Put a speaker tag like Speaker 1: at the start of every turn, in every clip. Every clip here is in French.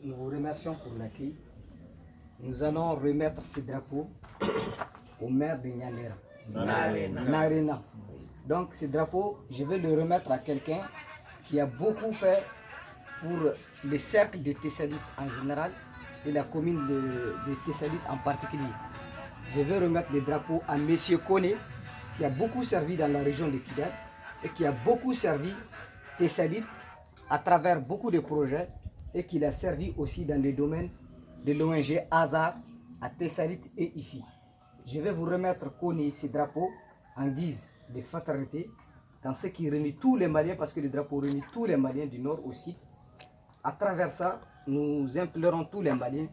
Speaker 1: Nous vous remercions pour l'accueil. Nous allons remettre ce drapeau au maire de Nyandera. Narena. Donc ce drapeau, je vais le remettre à quelqu'un qui a beaucoup fait pour le cercle de Tessalit en général et la commune de Tessalit en particulier. Je vais remettre le drapeau à M. Kone, qui a beaucoup servi dans la région de Kidal et qui a beaucoup servi Tessalit à travers beaucoup de projets et qui a servi aussi dans le domaine de l'ONG Hazard à Tessalit et ici. Je vais vous remettre Kone ce drapeau en guise de fraternité dans ce qui réunit tous les Maliens, parce que le drapeau réunit tous les Maliens du nord au sud. À travers ça, nous implorons tous les Maliens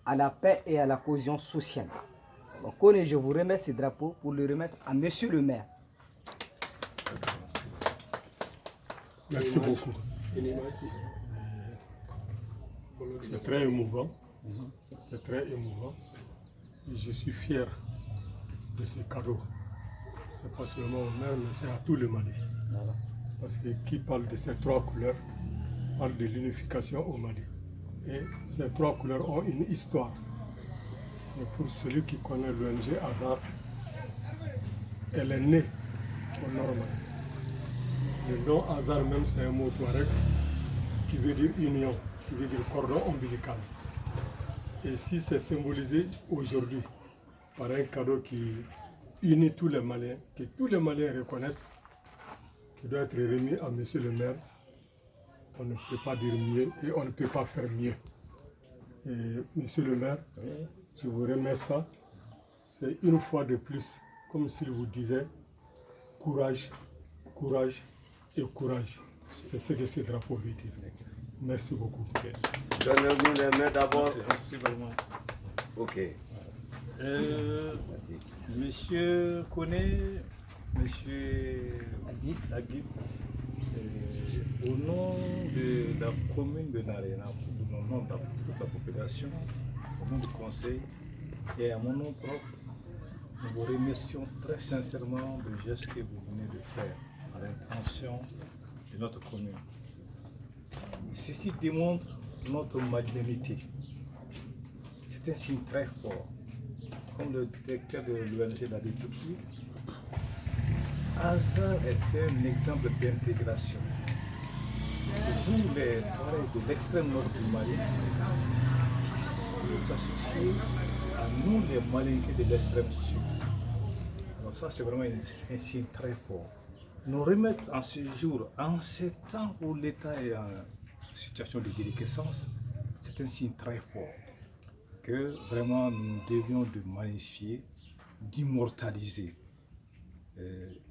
Speaker 1: à la paix et à la cohésion sociale. Donc, Kone, je vous remets ce drapeau pour le remettre à Monsieur le maire.
Speaker 2: Merci beaucoup. C'est très émouvant. C'est très émouvant. Et je suis fier de ce cadeau. C'est pas seulement au maire, mais c'est à tout le Mali. Voilà. Parce que qui parle de ces trois couleurs parle de l'unification au Mali. Et ces trois couleurs ont une histoire. Et pour celui qui connaît l'ONG Hazard, elle est née au Nord Mali. Le nom Hazard même, c'est un mot touareg qui veut dire union, qui veut dire cordon ombilical. Et si c'est symbolisé aujourd'hui par un cadeau qui unit tous les Maliens, que tous les Maliens reconnaissent, qui doit être remis à Monsieur le maire, on ne peut pas dire mieux et on ne peut pas faire mieux. Et Monsieur le maire, je vous remets ça. C'est une fois de plus, comme s'il vous disait, courage, courage et courage. C'est ce que ce drapeau veut dire. Merci beaucoup.
Speaker 3: Donnez-nous les mains d'abord.
Speaker 4: Merci vraiment.
Speaker 3: Ok.
Speaker 4: Monsieur Kone, Monsieur Aguib, au nom de la commune de Narena, au nom de toute la population, au nom du conseil et à mon nom propre, nous vous remercions très sincèrement du geste que vous venez de faire à l'intention de notre commune. Ceci démontre notre magnanimité. C'est un signe très fort. Comme le directeur de l'ONG l'a dit tout de suite, Hazard est un exemple d'intégration. Vous, les Touaregs de l'extrême nord du Mali, vous associez à nous, les Maliens de l'extrême sud. Alors ça, c'est vraiment un signe très fort. Nous remettre en ce jour, en ces temps où l'État est en situation de déliquescence, c'est un signe très fort que vraiment nous devions de magnifier, d'immortaliser.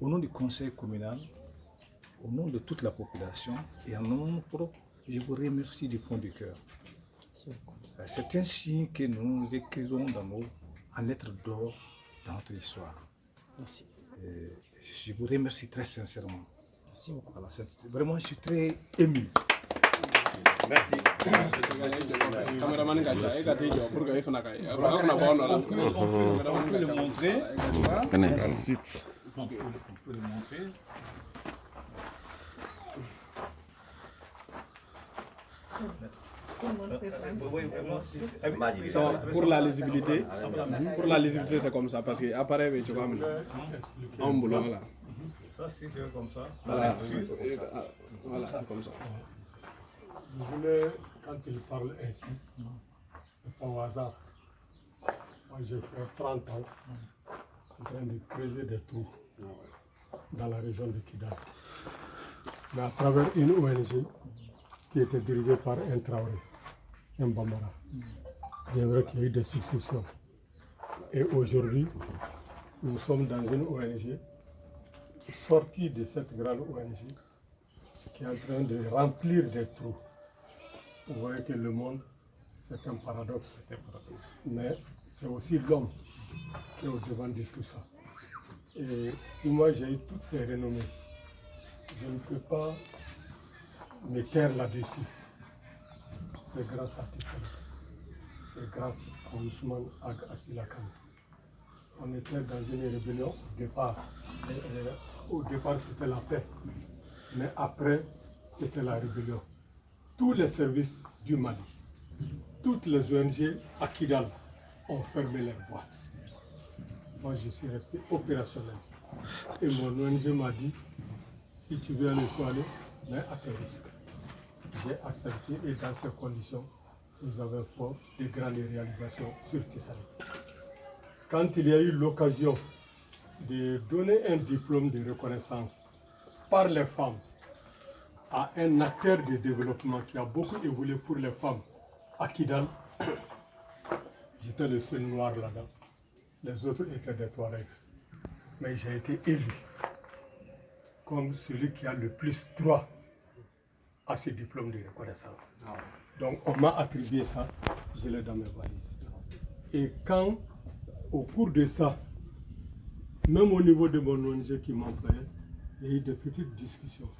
Speaker 4: Au nom du conseil communal, au nom de toute la population et en nom propre, je vous remercie du fond du cœur. C'est un signe que nous écrivons en lettres d'or dans notre histoire. Merci. Je vous remercie très sincèrement. Merci beaucoup. Voilà, vraiment, je suis très ému.
Speaker 3: Merci.
Speaker 4: On peut le montrer.
Speaker 5: Ensuite.
Speaker 4: On peut le montrer.
Speaker 6: Pour la lisibilité, c'est comme ça parce que apparaît tu vois en boulot là.
Speaker 4: Ça c'est comme ça.
Speaker 6: Voilà, c'est comme ça.
Speaker 2: Je voulais, quand il parle ainsi, c'est pas au hasard. Moi j'ai fait 30 ans en train de creuser des trous dans la région de Kidal. Mais à travers une ONG qui était dirigée par un Traoré, un Bambara. Bien vrai qu'il y a eu des successions. Et aujourd'hui, nous sommes dans une ONG sortie de cette grande ONG qui est en train de remplir des trous. Vous voyez que le monde, c'est un paradoxe. Mais c'est aussi l'homme qui est au devant de tout ça. Et si moi j'ai eu toutes ces renommées, je ne peux pas me taire là-dessus. C'est grâce à Tessalit. C'est grâce à Ousmane Ag Asilakan. On était dans une rébellion au départ. Au départ, c'était la paix. Mais après, c'était la rébellion. Tous les services du Mali, toutes les ONG à Kidal ont fermé leurs boîtes. Moi, je suis resté opérationnel. Et mon ONG m'a dit, si tu veux aller, il faut aller, mais à tes risques. J'ai accepté et dans ces conditions, nous avons fait de grandes réalisations sur Tessalit. Quand il y a eu l'occasion de donner un diplôme de reconnaissance par les femmes à un acteur de développement qui a beaucoup évolué pour les femmes à Kidal, j'étais le seul noir là-dedans. Les autres étaient des Touaregs. Mais j'ai été élu comme celui qui a le plus droit à ce diplôme de reconnaissance. Donc on m'a attribué ça, je l'ai dans mes valises. Et quand, au cours de ça, même au niveau de mon ONG qui m'employait, il y a eu des petites discussions.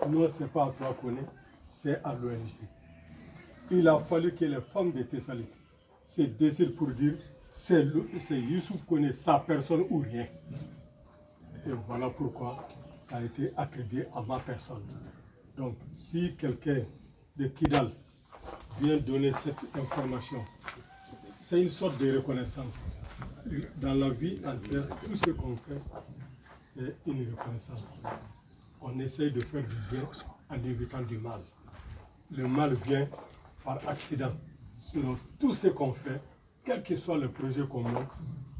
Speaker 2: Non, ce n'est pas à toi qu'on est, c'est à l'ONG. Il a fallu que les femmes de Tessalit se décident pour dire c'est Youssouf Koné, sa personne ou rien. Et voilà pourquoi ça a été attribué à ma personne. Donc, si quelqu'un de Kidal vient donner cette information, c'est une sorte de reconnaissance. Dans la vie entière, tout ce qu'on fait, c'est une reconnaissance. On essaye de faire du bien en évitant du mal. Le mal vient par accident. Sinon, tout ce qu'on fait, quel que soit le projet qu'on mène,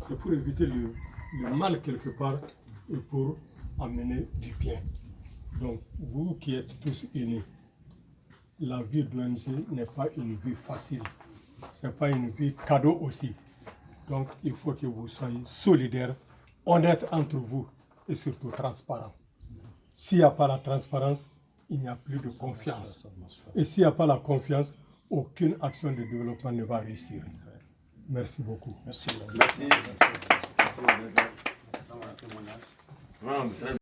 Speaker 2: c'est pour éviter le mal quelque part et pour amener du bien. Donc, vous qui êtes tous unis, la vie d'ONG n'est pas une vie facile. Ce n'est pas une vie cadeau aussi. Donc, il faut que vous soyez solidaires, honnêtes entre vous et surtout transparents. S'il n'y a pas la transparence, il n'y a plus de confiance. Et s'il n'y a pas la confiance, aucune action de développement ne va réussir. Merci beaucoup.
Speaker 3: Merci.